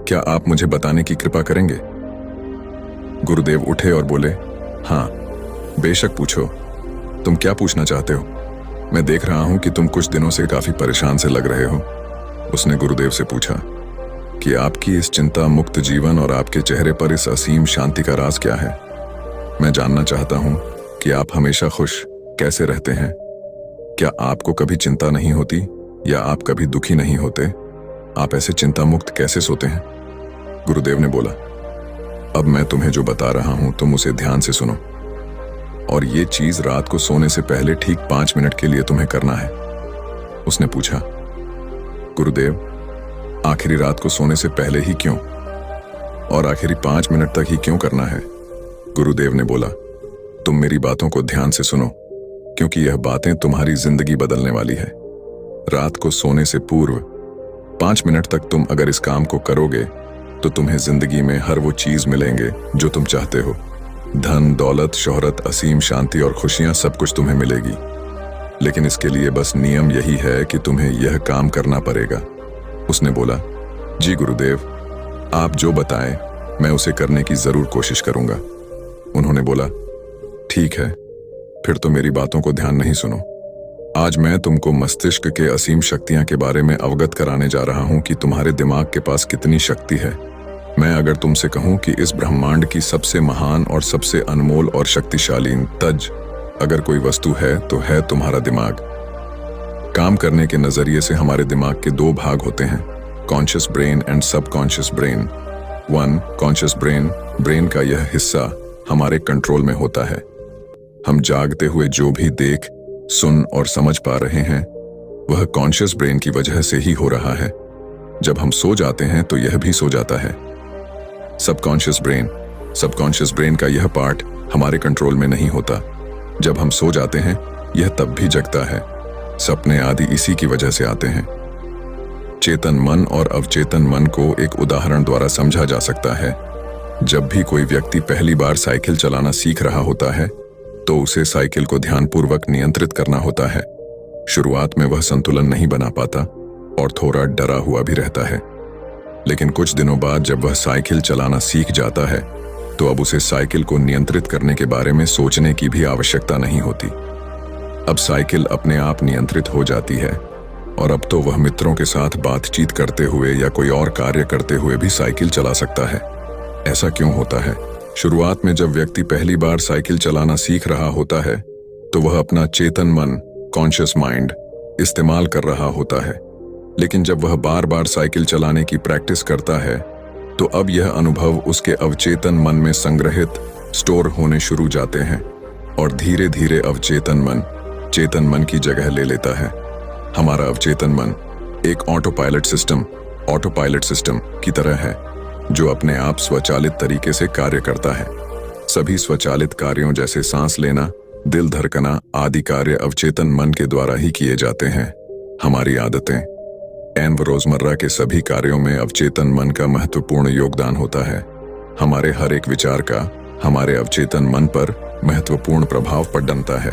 क्या आप मुझे बताने की कृपा करेंगे? गुरुदेव उठे और बोले, हाँ, बेशक पूछो। तुम क्या पूछना चाहते हो? मैं देख रहा हूं कि तुम कुछ दिनों से काफी परेशान से लग रहे हो। उसने गुरुदेव से पूछा कि आपकी इस चिंता मुक्त जीवन और आपके चेहरे पर इस असीम शांति का राज क्या है। मैं जानना चाहता हूं कि आप हमेशा खुश कैसे रहते हैं। क्या आपको कभी चिंता नहीं होती या आप कभी दुखी नहीं होते? आप ऐसे चिंता मुक्त कैसे सोते हैं? गुरुदेव ने बोला, अब मैं तुम्हें जो बता रहा हूं तुम उसे ध्यान से सुनो, और ये चीज रात को सोने से पहले ठीक 5 मिनट के लिए तुम्हें करना है। उसने पूछा, गुरुदेव, आखिरी रात को सोने से पहले ही क्यों, और आखिरी 5 मिनट तक ही क्यों करना है? गुरुदेव ने बोला, तुम मेरी बातों को ध्यान से सुनो, क्योंकि यह बातें तुम्हारी जिंदगी बदलने वाली है। रात को सोने से पूर्व 5 मिनट तक तुम अगर इस काम को करोगे तो तुम्हें जिंदगी में हर वो चीज मिलेंगे जो तुम चाहते हो। धन, दौलत, शोहरत, असीम शांति और खुशियां सब कुछ तुम्हें मिलेगी। लेकिन इसके लिए बस नियम यही है कि तुम्हें यह काम करना पड़ेगा। उसने बोला, जी गुरुदेव, आप जो बताएं मैं उसे करने की जरूर कोशिश करूंगा। उन्होंने बोला, ठीक है, फिर तो मेरी बातों को ध्यान नहीं सुनो। आज मैं तुमको मस्तिष्क के असीम शक्तियां के बारे में अवगत कराने जा रहा हूं कि तुम्हारे दिमाग के पास कितनी शक्ति है। मैं अगर तुमसे कहूं कि इस ब्रह्मांड की सबसे महान और सबसे अनमोल और शक्तिशाली तज अगर कोई वस्तु है तो है तुम्हारा दिमाग। काम करने के नजरिए से हमारे दिमाग के 2 भाग होते हैं, conscious brain and subconscious brain. Conscious brain का यह हिस्सा हमारे कंट्रोल में होता है। हम जागते हुए जो भी देख, सुन और समझ पा रहे हैं वह कॉन्शियस ब्रेन की वजह से ही हो रहा है। जब हम सो जाते हैं तो यह भी सो जाता है। सबकॉन्शियस ब्रेन का यह पार्ट हमारे कंट्रोल में नहीं होता। जब हम सो जाते हैं यह तब भी जगता है। सपने आदि इसी की वजह से आते हैं। चेतन मन और अवचेतन मन को एक उदाहरण द्वारा समझा जा सकता है। जब भी कोई व्यक्ति पहली बार साइकिल चलाना सीख रहा होता है तो उसे साइकिल को ध्यानपूर्वक नियंत्रित करना होता है। शुरुआत में वह संतुलन नहीं बना पाता और थोड़ा डरा हुआ भी रहता है। लेकिन कुछ दिनों बाद जब वह साइकिल चलाना सीख जाता है तो अब उसे साइकिल को नियंत्रित करने के बारे में सोचने की भी आवश्यकता नहीं होती। अब साइकिल अपने आप नियंत्रित हो जाती है और अब तो वह मित्रों के साथ बातचीत करते हुए या कोई और कार्य करते हुए भी साइकिल चला सकता है। ऐसा क्यों होता है? शुरुआत में जब व्यक्ति पहली बार साइकिल चलाना सीख रहा होता है तो वह अपना चेतन मन, कॉन्शियस माइंड इस्तेमाल कर रहा होता है। लेकिन जब वह बार बार साइकिल चलाने की प्रैक्टिस करता है तो अब यह अनुभव उसके अवचेतन मन में संग्रहित, स्टोर होने शुरू जाते हैं और धीरे धीरे अवचेतन मन चेतन मन की जगह ले लेता है। हमारा अवचेतन मन एक ऑटोपायलट सिस्टम की तरह है जो अपने आप स्वचालित तरीके से कार्य करता है। सभी स्वचालित कार्यों जैसे सांस लेना, दिल धड़कना आदि कार्य अवचेतन मन के द्वारा ही किए जाते हैं। हमारी आदतें एवं रोजमर्रा के सभी कार्यों में अवचेतन मन का महत्वपूर्ण योगदान होता है। हमारे हर एक विचार का हमारे अवचेतन मन पर महत्वपूर्ण प्रभाव पड़ता है।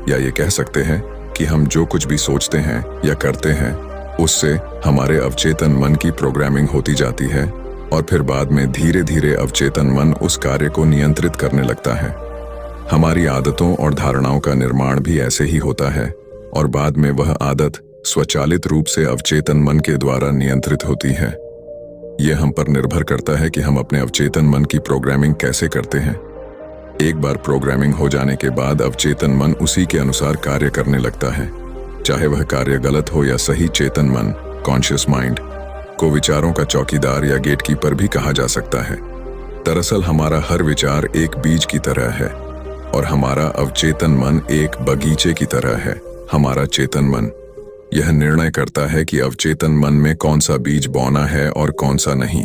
या ये कह सकते हैं कि हम जो कुछ भी सोचते हैं या करते हैं उससे हमारे अवचेतन मन की प्रोग्रामिंग होती जाती है और फिर बाद में धीरे धीरे अवचेतन मन उस कार्य को नियंत्रित करने लगता है। हमारी आदतों और धारणाओं का निर्माण भी ऐसे ही होता है और बाद में वह आदत स्वचालित रूप से अवचेतन मन के द्वारा नियंत्रित होती है। यह हम पर निर्भर करता है कि हम अपने अवचेतन मन की प्रोग्रामिंग कैसे करते हैं। एक बार प्रोग्रामिंग हो जाने के बाद अवचेतन मन उसी के अनुसार कार्य करने लगता है, चाहे वह कार्य गलत हो या सही। चेतन मन, कॉन्शियस माइंड को विचारों का चौकीदार या गेटकीपर भी कहा जा सकता है। दरअसल हमारा हर विचार एक बीज की तरह है और हमारा अवचेतन मन एक बगीचे की तरह है। हमारा चेतन मन यह निर्णय करता है कि अवचेतन मन में कौन सा बीज बोना है और कौन सा नहीं।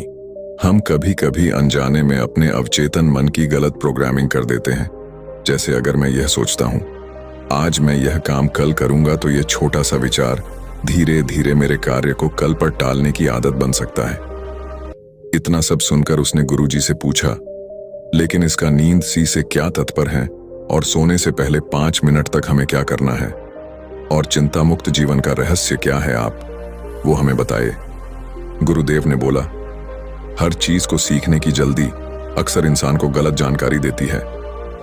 हम कभी कभी अनजाने में अपने अवचेतन मन की गलत प्रोग्रामिंग कर देते हैं। जैसे अगर मैं यह सोचता हूं, आज मैं यह काम कल करूंगा, तो यह छोटा सा विचार धीरे धीरे मेरे कार्य को कल पर टालने की आदत बन सकता है। इतना सब सुनकर उसने गुरुजी से पूछा, लेकिन इसका नींद सी से क्या तत्पर है और सोने से पहले 5 मिनट तक हमें क्या करना है और चिंता मुक्त जीवन का रहस्य क्या है, आप वो हमें बताइए। गुरुदेव ने बोला, हर चीज को सीखने की जल्दी अक्सर इंसान को गलत जानकारी देती है।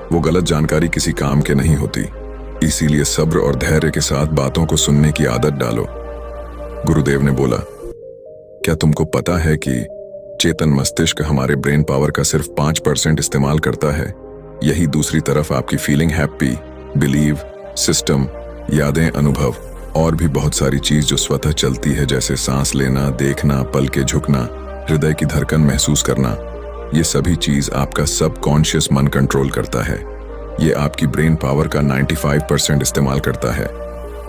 वो गलत जानकारी किसी काम के नहीं होती, इसीलिए सब्र और धैर्य के साथ बातों को सुनने की आदत डालो। गुरुदेव ने बोला, क्या तुमको पता है कि चेतन मस्तिष्क हमारे ब्रेन पावर का सिर्फ 5% इस्तेमाल करता है? यही दूसरी तरफ आपकी फीलिंग, हैप्पी, बिलीव, सिस्टम, यादें, अनुभव और भी बहुत सारी चीज जो स्वतः चलती है, जैसे सांस लेना, देखना, पल के झुकना, हृदय की धड़कन महसूस करना, ये सभी चीज आपका सबकॉन्शियस मन कंट्रोल करता है। ये आपकी ब्रेन पावर का 95% इस्तेमाल करता है।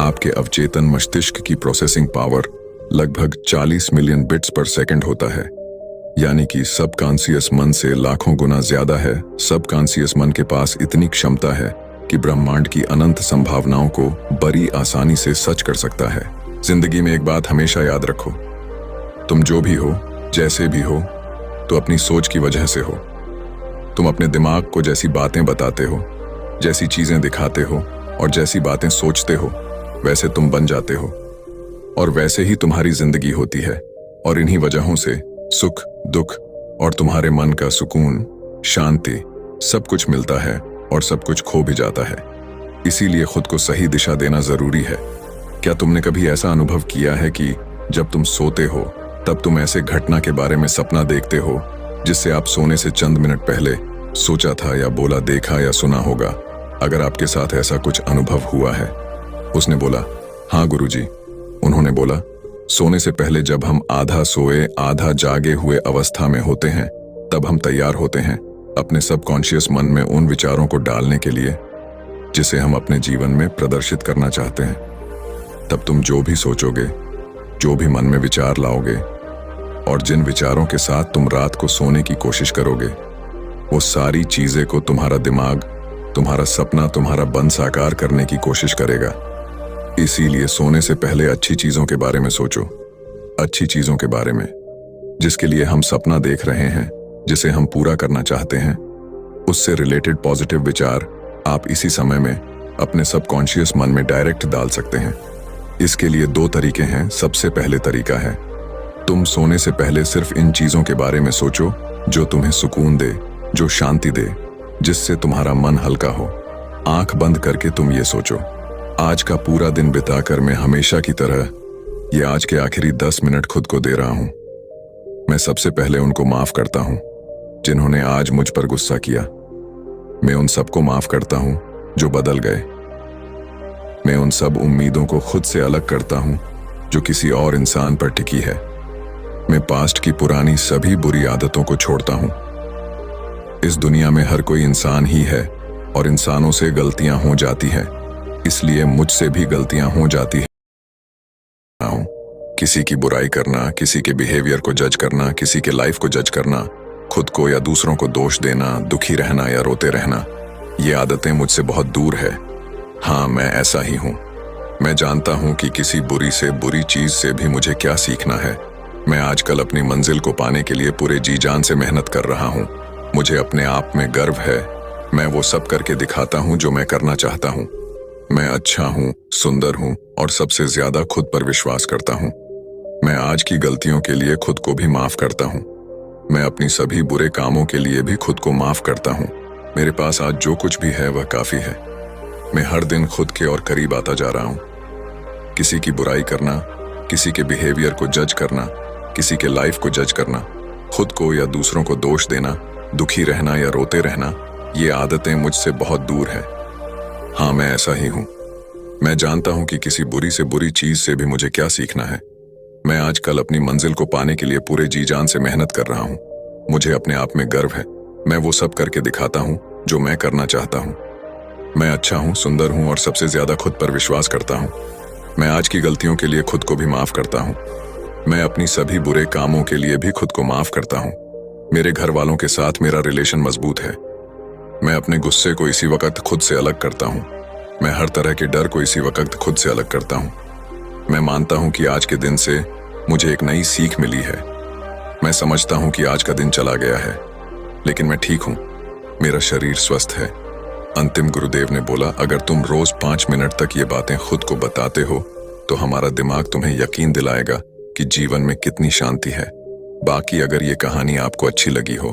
आपके अवचेतन मस्तिष्क की प्रोसेसिंग पावर लगभग 40 मिलियन बिट्स पर सेकंड होता है, यानी कि सबकॉन्शियस मन से लाखों गुना ज्यादा है। सबकॉन्शियस मन के पास इतनी क्षमता है कि ब्रह्मांड की अनंत संभावनाओं को बड़ी आसानी से सच कर सकता है। जिंदगी में एक बात हमेशा याद रखो, तुम जो भी हो, जैसे भी हो, तो अपनी सोच की वजह से हो। तुम अपने दिमाग को जैसी बातें बताते हो, जैसी चीजें दिखाते हो और जैसी बातें सोचते हो, वैसे तुम बन जाते हो और वैसे ही तुम्हारी जिंदगी होती है। और इन्हीं वजहों से सुख, दुख और तुम्हारे मन का सुकून, शांति, सब कुछ मिलता है और सब कुछ खो भी जाता है। इसीलिए खुद को सही दिशा देना जरूरी है। क्या तुमने कभी ऐसा अनुभव किया है कि जब तुम सोते हो तब तुम ऐसे घटना के बारे में सपना देखते हो जिससे आप सोने से चंद मिनट पहले सोचा था या बोला, देखा या सुना होगा? अगर आपके साथ ऐसा कुछ अनुभव हुआ है? उसने बोला, हाँ गुरुजी। उन्होंने बोला, सोने से पहले जब हम आधा सोए आधा जागे हुए अवस्था में होते हैं तब हम तैयार होते हैं अपने सबकॉन्शियस मन में उन विचारों को डालने के लिए जिसे हम अपने जीवन में प्रदर्शित करना चाहते हैं। तब तुम जो भी सोचोगे, जो भी मन में विचार लाओगे और जिन विचारों के साथ तुम रात को सोने की कोशिश करोगे, वो सारी चीजें को तुम्हारा दिमाग, तुम्हारा सपना, तुम्हारा बन साकार करने की कोशिश करेगा। इसीलिए सोने से पहले अच्छी चीजों के बारे में सोचो, अच्छी चीजों के बारे में जिसके लिए हम सपना देख रहे हैं, जिसे हम पूरा करना चाहते हैं, उससे रिलेटेड पॉजिटिव विचार आप इसी समय में अपने सबकॉन्शियस मन में डायरेक्ट डाल सकते हैं। इसके लिए 2 तरीके हैं। सबसे पहले तरीका है, तुम सोने से पहले सिर्फ इन चीजों के बारे में सोचो जो तुम्हें सुकून दे, जो शांति दे, जिससे तुम्हारा मन हल्का हो। आंख बंद करके तुम ये सोचो, आज का पूरा दिन बिताकर मैं हमेशा की तरह ये आज के आखिरी 10 मिनट खुद को दे रहा हूं। मैं सबसे पहले उनको माफ करता हूं जिन्होंने आज मुझ पर गुस्सा किया। मैं उन सबको माफ करता हूं जो बदल गए। मैं उन सब उम्मीदों को खुद से अलग करता हूं जो किसी और इंसान पर टिकी है। मैं पास्ट की पुरानी सभी बुरी आदतों को छोड़ता हूं। इस दुनिया में हर कोई इंसान ही है और इंसानों से गलतियां हो जाती हैं, इसलिए मुझसे भी गलतियां हो जाती हैं। किसी की बुराई करना, किसी के बिहेवियर को जज करना, किसी के लाइफ को जज करना, खुद को या दूसरों को दोष देना, दुखी रहना या रोते रहना, ये आदतें मुझसे बहुत दूर है। हाँ, मैं ऐसा ही हूँ। मैं जानता हूँ कि किसी बुरी से बुरी चीज से भी मुझे क्या सीखना है। मैं आजकल अपनी मंजिल को पाने के लिए पूरे जी जान से मेहनत कर रहा हूँ। मुझे अपने आप में गर्व है। मैं वो सब करके दिखाता हूँ जो मैं करना चाहता हूँ। मैं अच्छा हूँ, सुंदर हूँ और सबसे ज्यादा खुद पर विश्वास करता हूँ। मैं आज की गलतियों के लिए खुद को भी माफ करता हूँ। मैं अपनी सभी बुरे कामों के लिए भी खुद को माफ करता हूँ। मेरे पास आज जो कुछ भी है वह काफी है। मैं हर दिन खुद के और करीब आता जा रहा हूँ। किसी की बुराई करना, किसी के बिहेवियर को जज करना, किसी के लाइफ को जज करना, खुद को या दूसरों को दोष देना, दुखी रहना या रोते रहना, ये आदतें मुझसे बहुत दूर है। हाँ, मैं ऐसा ही हूँ। मैं जानता हूँ कि किसी बुरी से बुरी चीज से भी मुझे क्या सीखना है। मैं आजकल अपनी मंजिल को पाने के लिए पूरे जी जान से मेहनत कर रहा हूँ। मुझे अपने आप में गर्व है। मैं वो सब करके दिखाता हूँ जो मैं करना चाहता हूँ। मैं अच्छा हूँ, सुंदर हूँ और सबसे ज्यादा खुद पर विश्वास करता हूँ। मैं आज की गलतियों के लिए खुद को भी माफ करता हूँ। मैं अपनी सभी बुरे कामों के लिए भी खुद को माफ करता हूँ। मेरे घर वालों के साथ मेरा रिलेशन मजबूत है। मैं अपने गुस्से को इसी वक्त खुद से अलग करता हूँ। मैं हर तरह के डर को इसी वक्त खुद से अलग करता हूँ। मैं मानता हूँ कि आज के दिन से मुझे एक नई सीख मिली है। मैं समझता हूँ कि आज का दिन चला गया है, लेकिन मैं ठीक हूँ। मेरा शरीर स्वस्थ है। अंतिम गुरुदेव ने बोला, अगर तुम रोज 5 मिनट तक ये बातें खुद को बताते हो तो हमारा दिमाग तुम्हें यकीन दिलाएगा कि जीवन में कितनी शांति है। बाकी अगर ये कहानी आपको अच्छी लगी हो